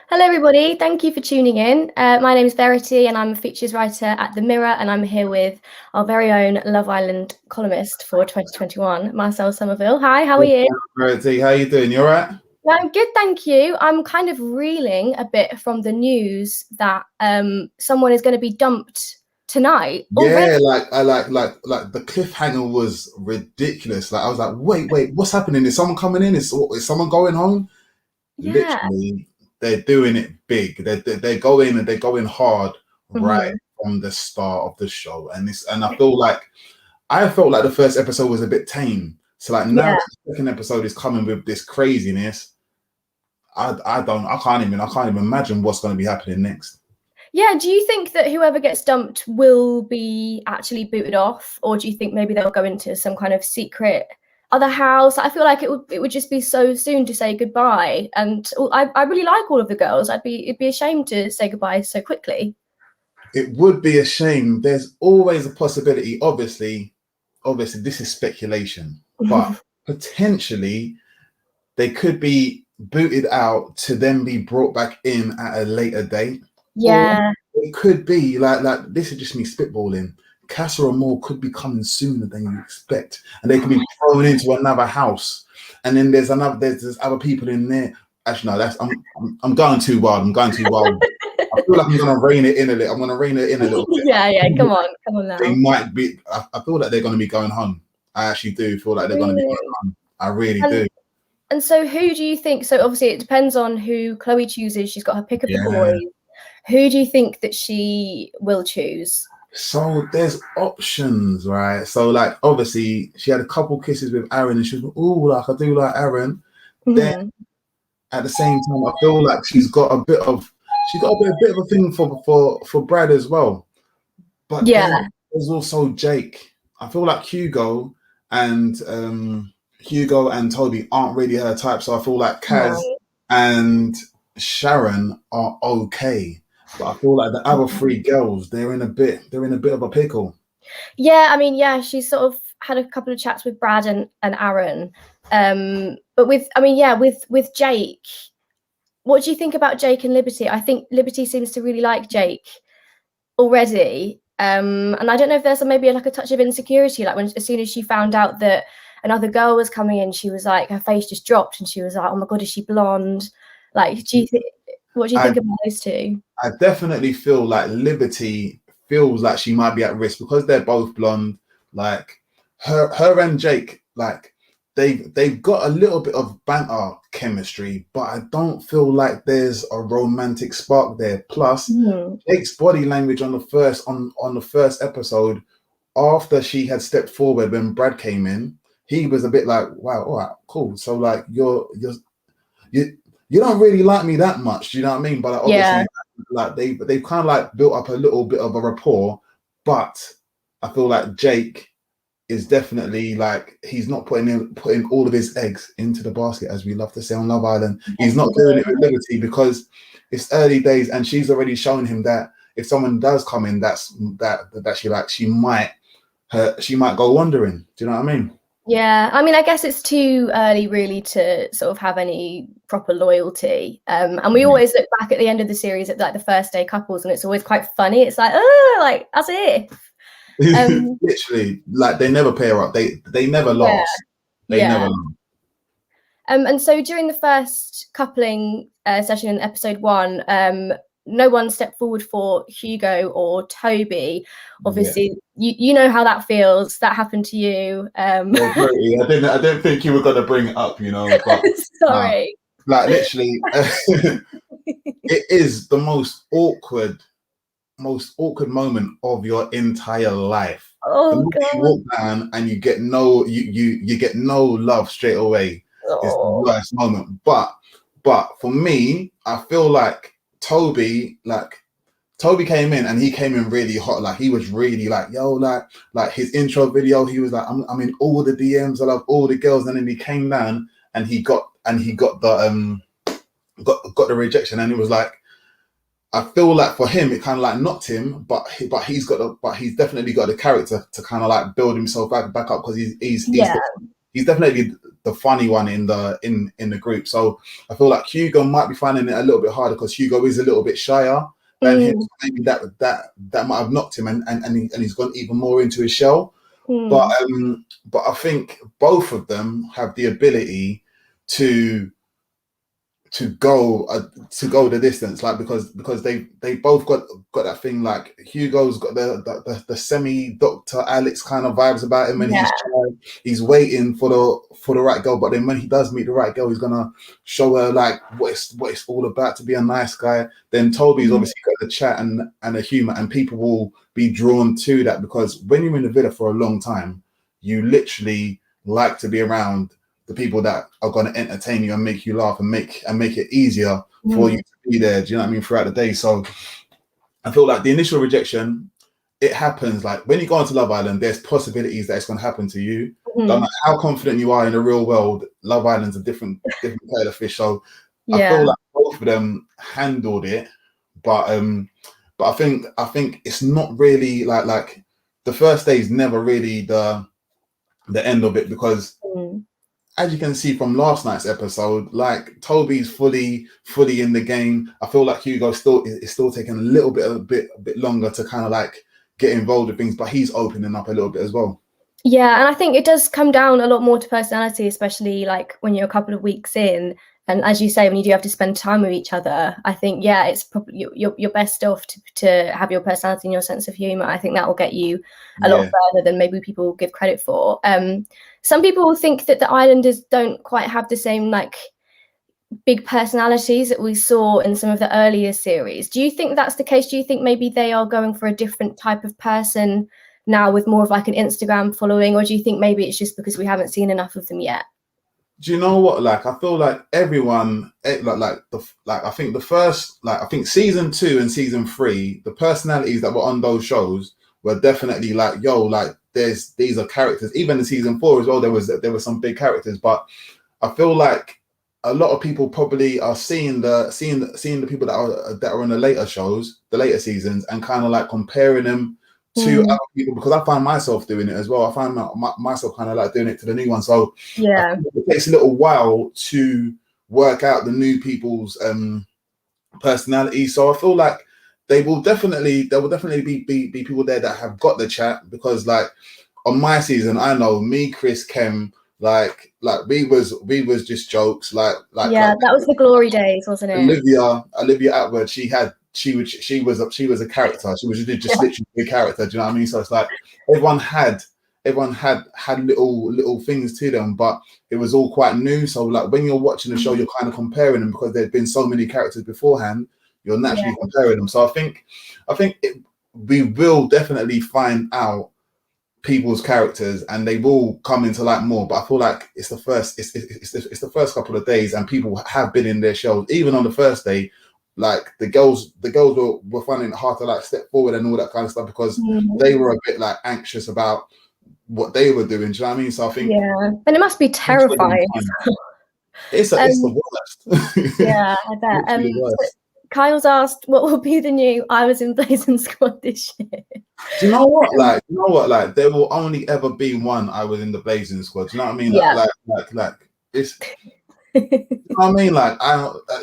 Hello, everybody. Thank you for tuning in. My name is Verity, and I'm a features writer at The Mirror, and I'm here with our very own Love Island columnist for 2021, Marcel Somerville. Hi, how are you? Verity, how you doing? You all right? Yeah, I'm good, thank you. I'm kind of reeling a bit from the news that someone is going to be dumped tonight already. Yeah, like the cliffhanger was ridiculous. Like I was like, wait, what's happening? Is someone coming in? Is someone going home? Yeah. Literally, they're doing it big. They go in and they go in hard right Mhm. from the start of the show. And I felt like the first episode was a bit tame. So like now Yeah. the second episode is coming with this craziness. I can't even imagine what's going to be happening next. Yeah, do you think that whoever gets dumped will be actually booted off, or do you think maybe they'll go into some kind of secret other house? I feel like it would just be so soon to say goodbye, and I really like all of the girls. It'd be a shame to say goodbye so quickly. It would be a shame. There's always a possibility. Obviously, this is speculation, but potentially they could be booted out to then be brought back in at a later date, or Yeah, it could be like this is just me spitballing. Casa or Moore could be coming sooner than you expect, and they could be thrown into another house, and then there's other people in there. Actually, no, I'm going too wild. I'm going too wild. I feel like I'm gonna rein it in a little. I'm gonna rein it in a little bit. yeah, yeah. Come on They now. might be. I feel like they're gonna be going home. I actually do feel like they're gonna be going Really? home. I really And do. and so, who do you think? So obviously, it depends on who Chloe chooses. She's got her pick of the Yeah. boys. Who do you think that she will choose? So there's options, right? So like obviously she had a couple kisses with Aaron, and she was oh like I do like Aaron. Then Mhm. at the same time, I feel like she's got a bit of a thing for Brad as well. But then Yeah. there's also Jake. I feel like Hugo and Toby aren't really her type. So I feel like Kaz No. and Sharon are okay. But I feel like the other three girls, they're in a bit of a pickle. Yeah, I mean, yeah, she's sort of had a couple of chats with Brad and Aaron. But with Jake, what do you think about Jake and Liberty? I think Liberty seems to really like Jake already. And I don't know if there's maybe like a touch of insecurity, like when as soon as she found out that another girl was coming in, she was like, her face just dropped, and she was like, "Oh my god, is she blonde?" Like, what do you I think about those two? I definitely feel like Liberty feels like she might be at risk because they're both blonde. Like her and Jake, like they've got a little bit of banter chemistry, but I don't feel like there's a romantic spark there. Plus, Mhm. Jake's body language on the first episode, after she had stepped forward when Brad came in, he was a bit like, "Wow, all right, cool." So like you you don't really like me that much, do you know what I mean? But like, Yeah, obviously, like they've kind of like built up a little bit of a rapport. But I feel like Jake is definitely like he's not putting all of his eggs into the basket, as we love to say on Love Island. He's yes, not he doing it did. with Liberty because it's early days, and she's already shown him that if someone does come in, that she might go wandering. Do you know what I mean? Yeah, I mean, I guess it's too early really to sort of have any proper loyalty. And we always look back at the end of the series at like the first day couples, and it's always quite funny. It's like, oh, like as if. Um, Literally, like they never pair up. They never yeah, last. They never yeah. last. And so during the first coupling session in episode one, no one stepped forward for Hugo or Toby. Yeah. Obviously, you know how that feels. That happened to you. Well, Bertie, I didn't think you were gonna bring it up, but nah, Sorry. like literally, it is the most awkward moment of your entire life. The Oh moment you God. walk down and you get no love straight away is the Oh. worst moment. But for me, I feel like Toby came in and he came in really hot. Like he was really like, yo, like his intro video, he was like, I'm in all the DMs, I love all the girls. And then he came down and he got got the rejection. And it was like, I feel like for him, it kind of like knocked him, but he's definitely got the character to kind of like build himself back up because Yeah. he's definitely the funny one in the group. So I feel like Hugo might be finding it a little bit harder because Hugo is a little bit shyer than him. So maybe that might have knocked him, and he's gone even more into his shell. But I think both of them have the ability to go the distance, like because they both got that thing. Like Hugo's got the semi Dr. Alex kind of vibes about him, and he's waiting for the right girl. But then when he does meet the right girl, he's gonna show her like what it's all about to be a nice guy. Then Toby's obviously got the chat and the humor, and people will be drawn to that because when you're in the villa for a long time, you literally like to be around the people that are going to entertain you and make you laugh and make it easier for you to be there. Do you know what I mean? Throughout the day. So I feel like the initial rejection, it happens. Like when you go onto Love Island, there's possibilities that it's going to happen to you. No matter how confident you are in the real world, Love Island's a different kettle of fish. So I feel like both of them handled it, but I think it's not really like the first day is never really the end of it because. As you can see from last night's episode, like Toby's fully in the game. I feel like Hugo is still taking a bit longer to kind of like get involved with things, but he's opening up a little bit as well. Yeah, and I think it does come down a lot more to personality, especially like when you're a couple of weeks in. And as you say, when you do have to spend time with each other, I think, it's probably you're best off to have your personality and your sense of humor. I think that will get you a lot further than maybe people give credit for. Some people think that the Islanders don't quite have the same like big personalities that we saw in some of the earlier series. Do you think that's the case? Do you think maybe they are going for a different type of person now with more of like an Instagram following, or do you think maybe it's just because we haven't seen enough of them yet? Do you know what? Like, I feel like everyone, I think season 2 and season 3, the personalities that were on those shows were definitely like, these are characters. Even in season 4 as well, there were some big characters. But I feel like a lot of people probably are seeing the people that are in the later shows, the later seasons, and kind of like comparing them to other people, because I find myself doing it as well. I find myself kind of like doing it to the new one. So it takes a little while to work out the new people's personalities. So I feel like there will definitely be people there that have got the chat, because like on my season, I know me, Chris, Kem, like we was just jokes. Like that was the glory days, wasn't it? Olivia Atwood, she was a character. She was just literally a character. Do you know what I mean? So it's like everyone had little things to them, but it was all quite new. So like when you're watching the show, you're kind of comparing them because there's been so many characters beforehand. You're naturally comparing them. So I think we will definitely find out people's characters, and they will come into like more. But I feel like it's the first couple of days, and people have been in their shows. Even on the first day, like the girls were finding it hard to like step forward and all that kind of stuff, because they were a bit like anxious about what they were doing. Do you know what I mean? So I think and it must be terrifying. It's the worst. Yeah, I bet. Kyle's asked, what will be the new I Was in Blazing Squad this year? Do you know what? Like there will only ever be one I Was in the Blazing Squad. Do you know what I mean? Like it's you know what I mean? Like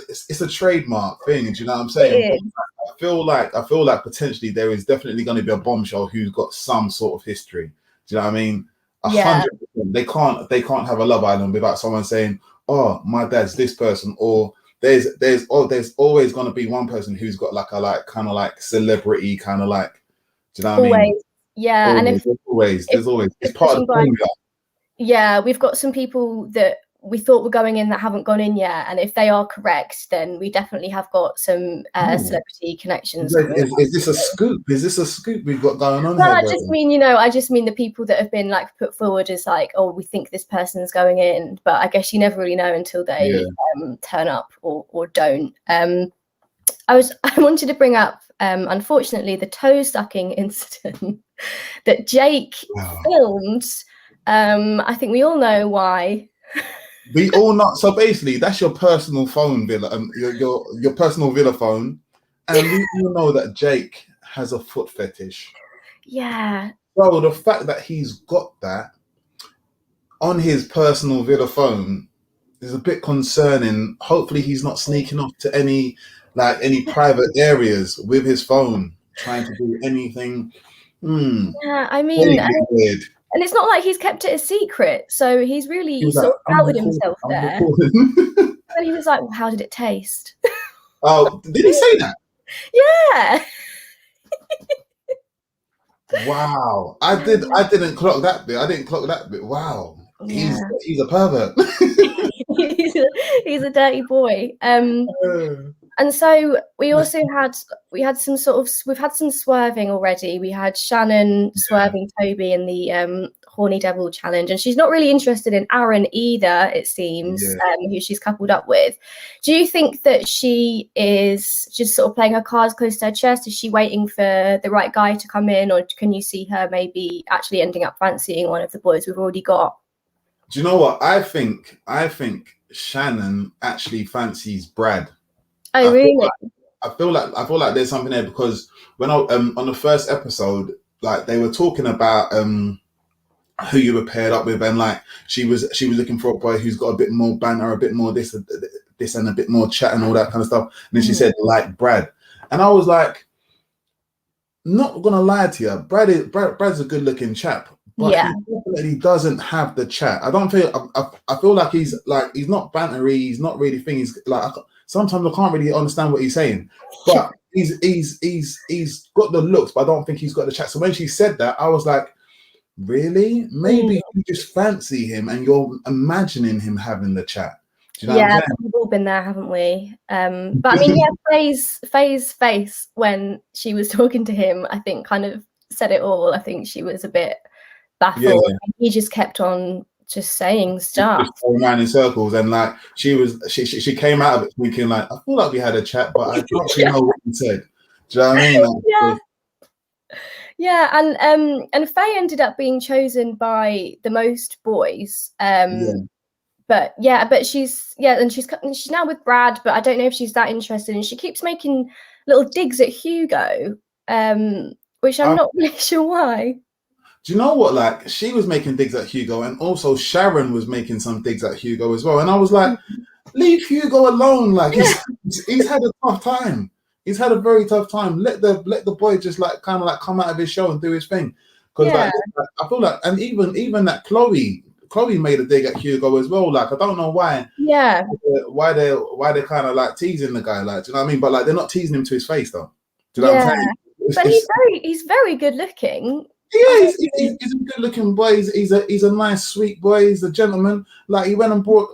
it's a trademark thing. Do you know what I'm saying? I feel like potentially there is definitely going to be a bombshell who's got some sort of history. Do you know what I mean? 100%. They can't have a Love Island without someone saying, "Oh, my dad's this person," or there's always going to be one person who's got like a kind of like celebrity kind of like. Do you know what I mean? Yeah, always, and there's always it's part of the formula. Yeah, we've got some people that we thought were going in that haven't gone in yet, and if they are correct, then we definitely have got some celebrity connections. Is this a scoop? Is this a scoop we've got going on? Well, I just mean the people that have been like put forward as like, oh, we think this person's going in, but I guess you never really know until they turn up or don't. I wanted to bring up, unfortunately, the toe sucking incident that Jake filmed. I think we all know why. We all know. So basically, that's your personal phone, Villa, your personal Villa phone, and we all know that Jake has a foot fetish. Yeah. So the fact that he's got that, on his personal Villa phone is a bit concerning. Hopefully he's not sneaking off to any private areas with his phone, trying to do anything. Yeah, I mean, Vaguely weird. and it's not like he's kept it a secret, so he's He really was sort like, of I'm outed recording. himself I'm there. recording. And he was like, well, how did it taste? Oh, did he say that? Yeah. Wow. I didn't clock that bit. I didn't clock that bit. Wow. Yeah. He's a pervert. he's a dirty boy. And so we also had we've had some swerving already. We had Shannon swerving Toby in the Horny Devil challenge, and she's not really interested in Aaron either, it seems, who she's coupled up with. Do you think that she is just sort of playing her cards close to her chest? Is she waiting for the right guy to come in, or can you see her maybe actually ending up fancying one of the boys we've already got? Do you know what? I think Shannon actually fancies Brad. Oh, really? I feel like there's something there, because when I on the first episode, like they were talking about who you were paired up with, and like she was looking for a boy who's got a bit more banter, a bit more this and a bit more chat and all that kind of stuff. And then she said like Brad, and I was like, not gonna lie to you, Brad's a good looking chap, but he definitely doesn't have the chat. I don't feel. I feel like he's not bantery. He's not really things like. Sometimes I can't really understand what he's saying, but he's got the looks, but I don't think he's got the chat. So when she said that, I was like, really? Maybe you just fancy him and you're imagining him having the chat. Do you know what I'm saying? We've all been there, haven't we? But I mean, Faye's face when she was talking to him, I think kind of said it all. I think she was a bit baffled. Yeah. He just kept on just saying stuff. Just going around in circles, and like she came out of it thinking like, I feel like we had a chat, but I don't really know what he said. Do you know what I mean? Like, and Faye ended up being chosen by the most boys. But she's now with Brad, but I don't know if she's that interested, and she keeps making little digs at Hugo, which I'm not really sure why. Do you know what? Like, she was making digs at Hugo, and also Sharon was making some digs at Hugo as well. And I was like, leave Hugo alone. Like, he's had a tough time. He's had a very tough time. Let the boy just like kind of like come out of his show and do his thing. Because like, I feel like, and even that Chloe made a dig at Hugo as well. Like, I don't know why. Yeah. Why they're kind of like teasing the guy. Like, do you know what I mean? But like, they're not teasing him to his face though. Do you know what I'm saying? But he's very good looking. Yeah, he's a good-looking boy. He's a nice, sweet boy. He's a gentleman. Like, he went and bought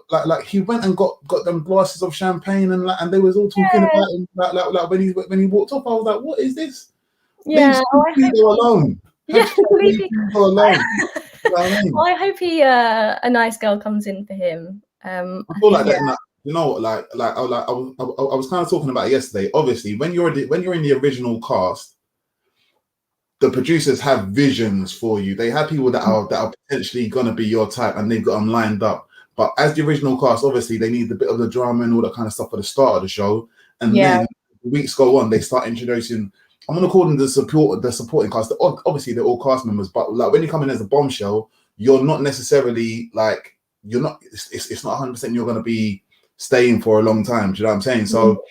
he went and got them glasses of champagne, and they was all talking about him. Like when he walked up, I was like, what is this? Yeah, leave Hugo alone. Leave Hugo alone. I hope a nice girl comes in for him. I feel like that. You know what? I was kind of talking about it yesterday. Obviously, when you're in the original cast, the producers have visions for you. They have people that are potentially gonna be your type, and they've got them lined up. But as the original cast, obviously they need a bit of the drama and all that kind of stuff for the start of the show. And then the weeks go on, they start introducing. I'm gonna call them the supporting cast. Obviously they're all cast members, but like when you come in as a bombshell, you're not necessarily like it's not 100% you're gonna be staying for a long time. Do you know what I'm saying? So.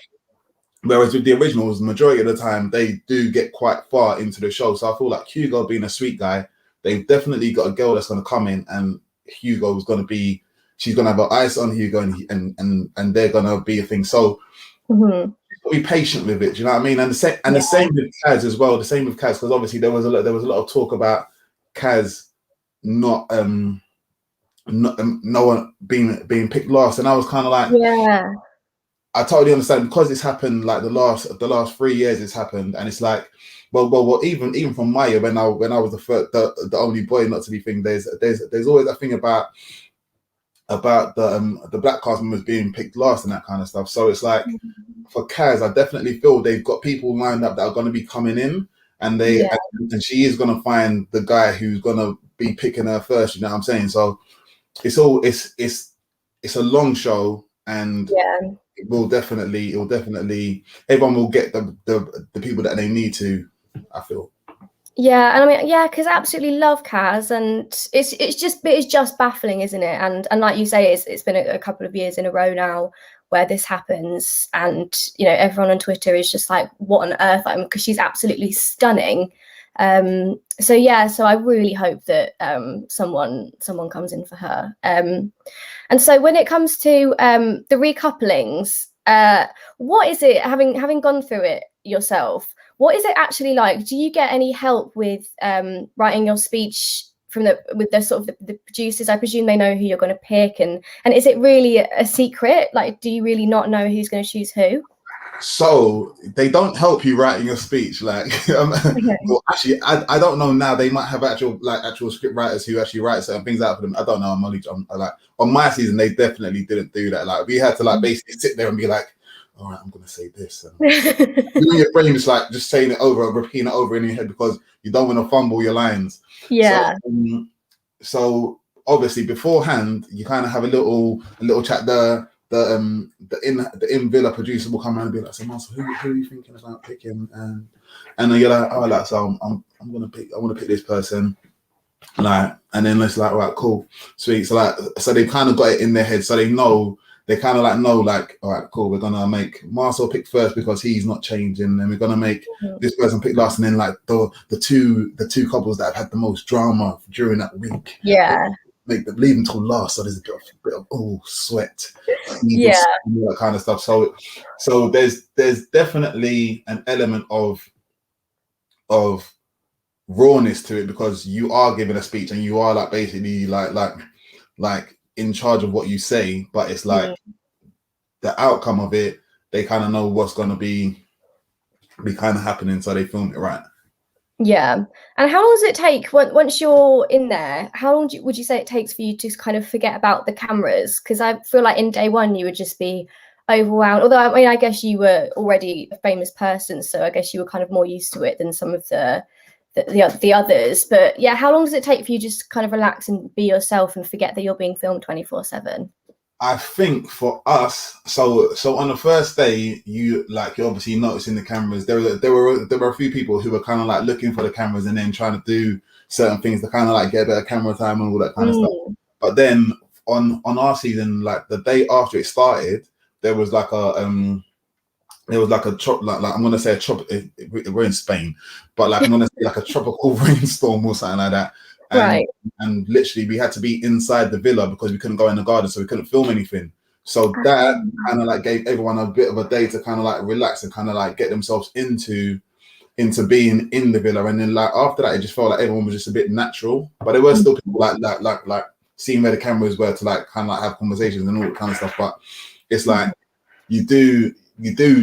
Whereas with the originals, the majority of the time, they do get quite far into the show. So I feel like Hugo being a sweet guy, they've definitely got a girl that's going to come in, and she's going to have her eyes on Hugo, and they're going to be a thing. So be patient with it. Do you know what I mean? And the same with Kaz as well. The same with Kaz, because obviously there was a lot of talk about Kaz not no one being picked last, and I was kind of like, I totally understand, because it's happened like the last 3 years it's happened, and it's like, well, even from my year when I was the only boy not to be thing, there's always that thing about the black cast members being picked last and that kind of stuff. So it's like for Kaz, I definitely feel they've got people lined up that are going to be coming in, and and she is going to find the guy who's going to be picking her first. You know what I'm saying? So it's a long show, and it will definitely everyone will get the people that they need to, I feel. Yeah, and I mean, yeah, because I absolutely love Kaz, and it's just baffling, isn't it? And like you say, it's been a couple of years in a row now where this happens, and you know, everyone on Twitter is just like, what on earth? Because she's absolutely stunning. So yeah, so I really hope that someone comes in for her. And so when it comes to the recouplings, what is it, having gone through it yourself? What is it actually like? Do you get any help with writing your speech from with the sort of the producers? I presume they know who you're going to pick, and is it really a secret? Like, do you really not know who's going to choose who? So they don't help you writing a speech. Like, Okay. well, actually, I don't know now. They might have actual script writers who actually write certain things out for them. I don't know. I'm like, on my season, they definitely didn't do that. Like, we had to like basically sit there and be like, all right, I'm gonna say this. And you in your brain just like just saying it over, repeating it over in your head because you don't want to fumble your lines. So, Yeah. so obviously beforehand, you kind of have a little chat. The in villa producer will come around and be like, "So, Marcel, who are you thinking about picking?" And then you're like, "Oh, like, so I'm gonna pick. I want to pick this person." Like, and then it's like, all right, cool, sweet. So like, so they kind of got it in their head, so they know. They kind of like know, like, all right, cool. We're gonna make Marcel pick first because he's not changing, and we're gonna make this person pick last, and then like the two couples that have had the most drama during that week, Yeah. make them leave until last, so there's a bit of oh sweat, Yeah. all that kind of stuff. So there's definitely an element of rawness to it because you are giving a speech and you are like basically like in charge of what you say, but it's like the outcome of it, they kind of know what's going to be kind of happening, so they film it right. Yeah. And how long does it take once you're in there? How long would you say it takes for you to kind of forget about the cameras? Because I feel like in day one you would just be overwhelmed. Although I mean, I guess you were already a famous person, so I guess you were kind of more used to it than some of the others. But yeah, how long does it take for you just kind of relax and be yourself and forget that you're being filmed 24/7? I think for us, so on the first day, you're obviously noticing the cameras. There were a few people who were kind of like looking for the cameras and then trying to do certain things to kind of like get a bit of camera time and all that kind of stuff. But then on our season, like the day after it started, there was like a chop like I'm gonna say a chop. We're in Spain, but like I'm gonna say like a tropical rainstorm or something like that. Right. And literally we had to be inside the villa because we couldn't go in the garden, so we couldn't film anything. So that kind of like gave everyone a bit of a day to kind of like relax and kind of like get themselves into being in the villa. And then like after that, it just felt like everyone was just a bit natural, but there were still people like seeing where the cameras were to like kind of like have conversations and all that kind of stuff. But it's like you do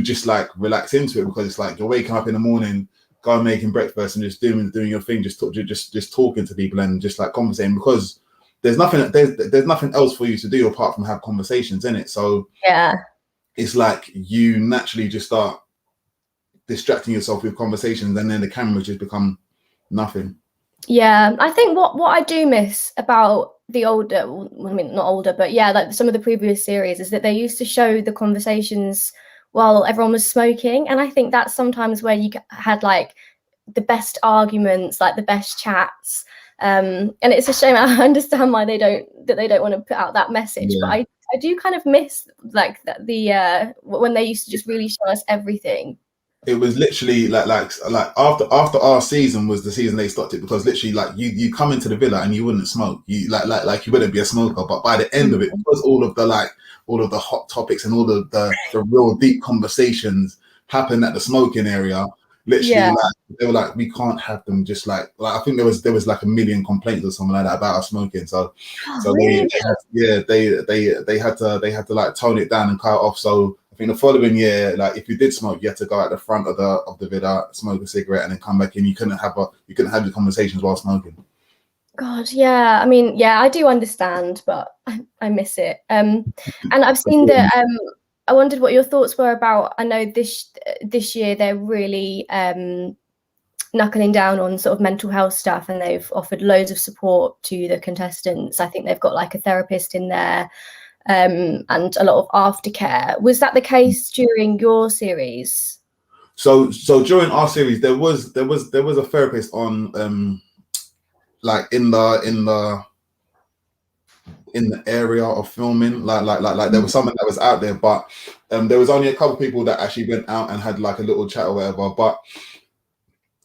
just like relax into it because it's like you're waking up in the morning, going making breakfast and just doing your thing, just talking to people and just like conversating because there's nothing else for you to do apart from have conversations in it. So Yeah. it's like you naturally just start distracting yourself with conversations and then the cameras just become nothing. Yeah, I think what I do miss about the older, I mean not older, but yeah, like some of the previous series is that they used to show the conversations while everyone was smoking, and I think that's sometimes where you had like the best arguments, like the best chats. And it's a shame. I understand why they don't want to put out that message, but I do kind of miss like the when they used to just really show us everything. It was literally like after our season was the season they stopped it because literally like you come into the villa and you wouldn't smoke, you like you wouldn't be a smoker, but by the end of it, because all of the hot topics and all of the real deep conversations happened at the smoking area, literally like they were like, we can't have them just like I think there was like a million complaints or something like that about us smoking, so Really? they had to like tone it down and cut it off. So I think the following year, like if you did smoke, you had to go at the front of the villa, smoke a cigarette, and then come back in. You couldn't have your conversations while smoking. God, yeah. I mean, yeah, I do understand, but I miss it. And I've seen that. I wondered what your thoughts were about. I know this year they're really knuckling down on sort of mental health stuff, and they've offered loads of support to the contestants. I think they've got like a therapist in there, and a lot of aftercare. Was that the case during your series? So during our series, there was a therapist on like in the area of filming, like there was someone that was out there, but there was only a couple of people that actually went out and had like a little chat or whatever. But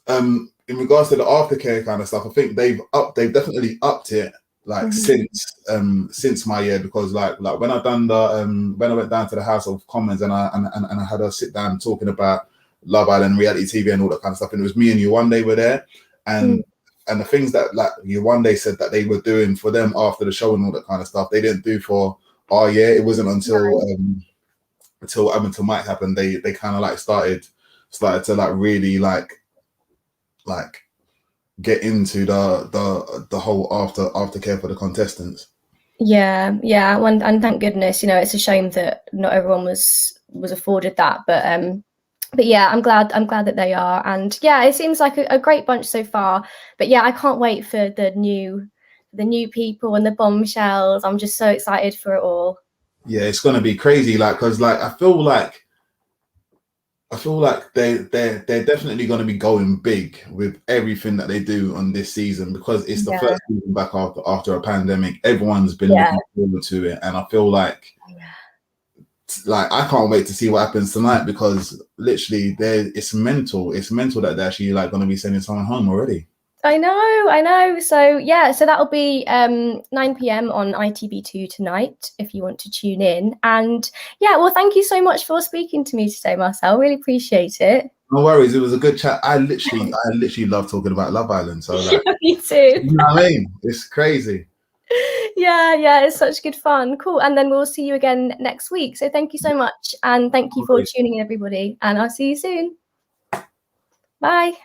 in regards to the aftercare kind of stuff, I think they've definitely upped it like since my year, because like when I done the when I went down to the House of Commons and I had a sit down talking about Love Island, reality TV, and all that kind of stuff, and it was me and you one day were there, and the things that like you one day said that they were doing for them after the show and all that kind of stuff, they didn't do for our year. It wasn't until until Mike happened, they kind of like started to like really like get into the whole aftercare for the contestants. Yeah, and thank goodness, you know, it's a shame that not everyone was afforded that, but yeah, I'm glad that they are, and yeah, it seems like a great bunch so far. But yeah, I can't wait for the new people and the bombshells. I'm just so excited for it all. Yeah, it's gonna be crazy, like, because like I feel like they're definitely going to be going big with everything that they do on this season, because it's the first season back after a pandemic. Everyone's been looking forward to it, and I feel like I can't wait to see what happens tonight, because literally it's mental that they're actually like going to be sending someone home already. I know. So yeah, so that'll be 9 p.m. on ITV2 tonight if you want to tune in. And yeah, well, thank you so much for speaking to me today, Marcel. Really appreciate it. No worries, it was a good chat. I literally love talking about Love Island. So like, me too. You know what I mean? It's crazy. Yeah, it's such good fun. Cool. And then we'll see you again next week. So thank you so much, and thank you for tuning in, everybody. And I'll see you soon. Bye.